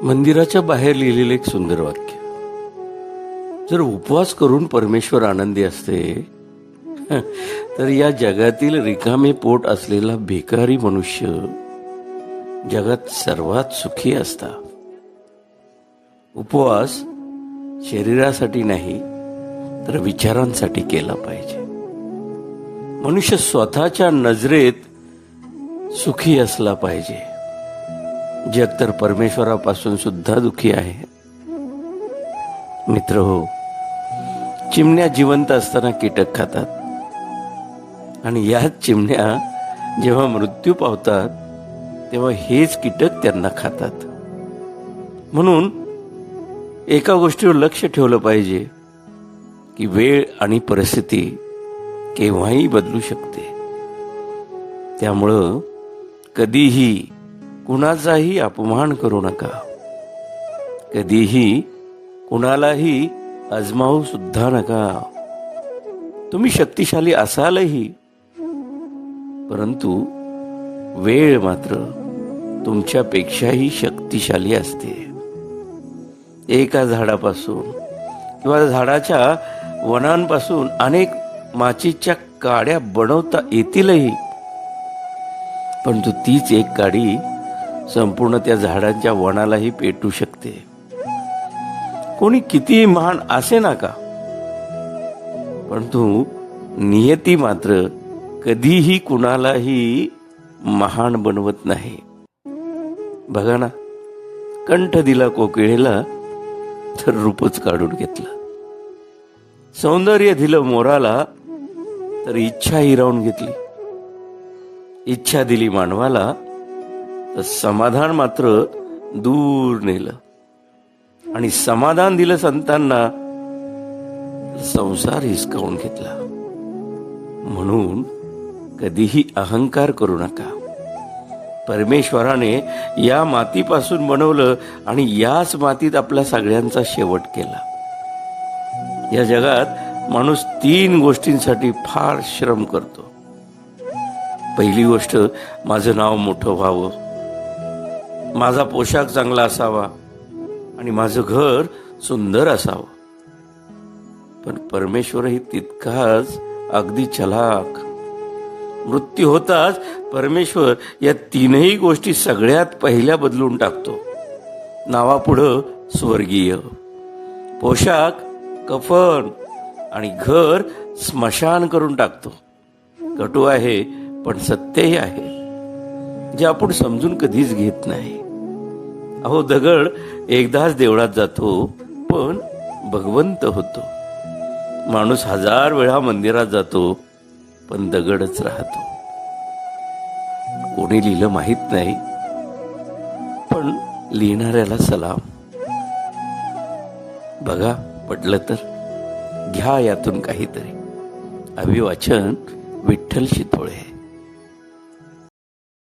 मंदिराच्या बाहेर लिहिलेलं एक सुंदर वाक्य. जर उपवास करून परमेश्वर आनंदी असते तर या जगातील रिकामे पोट असलेला भिकारी मनुष्य जगात सर्वात सुखी असता. उपवास शरीरासाठी नाही तर विचारांसाठी केला पाहिजे. मनुष्य स्वतःच्या नजरेत सुखी असला पाहिजे. जग तर परमेश्वरापासून सुद्धा दुखी आहे. मित्र हो, चिमण्या जिवंत असताना कीटक खातात आणि याच चिमण्या जेव्हा मृत्यू पावतात तेव्हा हेच कीटक त्यांना खातात. म्हणून एका गोष्टीवर लक्ष ठेवलं पाहिजे की वेळ आणि परिस्थिती केव्हाही बदलू शकते. त्यामुळं कधीही कुणाचाही अपमान करू नका. कधीही कुणालाही आजमावू सुद्धा नका. तुम्ही शक्तिशाली असालही, परंतु वेळ मात्र तुमच्यापेक्षाही शक्तिशाली असते. एका झाडापासून किंवा झाडाच्या वनांपासून अनेक माचीच्या काड्या बनवता येतीलही, परंतु तीच एक काडी संपूर्ण त्या झाडांच्या वनालाही पेटू शकते. कोणी कितीही महान असे नका, परंतु नियती मात्र कधीही कुणालाही महान बनवत नाही. बघा ना, कंठ दिला कोकिळेला तर रूपच काढून घेतलं. सौंदर्य दिलं मोराला तर इच्छा हिरावून घेतली. इच्छा दिली मानवाला तर समाधान मात्र दूर नेलं. आणि समाधान दिलं संतांना तर संसार हिसकावून घेतला. म्हणून कधीही अहंकार करू नका. परमेश्वराने या मातीपासून बनवलं आणि याच मातीत आपल्या सगळ्यांचा शेवट केला. या जगात माणूस 3 गोष्टींसाठी फार श्रम करतो. पहिली गोष्ट, माझं नाव मोठं व्हावं, माझा पोशाख चांगला असावा आणि माझं घर सुंदर असावं. पण परमेश्वरही तितकाच अगदी चलाख. मृत्यू होताच परमेश्वर या 3ही गोष्टी सगळ्यात पहिल्या बदलून टाकतो. नावापुढं स्वर्गीय, पोशाख कफन आणि घर स्मशान करून टाकतो. कटू आहे पण सत्यही आहे, जे आपण समजून कधीच घेत नाही. अहो, दगड एकदाच देवळात जातो पण भगवंत होतो. माणूस 1000 वेळा मंदिरात जातो पण दगडच राहतो. कोणी लिहिलं माहित नाही, पण लिहिणाऱ्याला सलाम. बघा, पटलं तर घ्या यातून काहीतरी. अभिवाचन विठ्ठल शितोळे.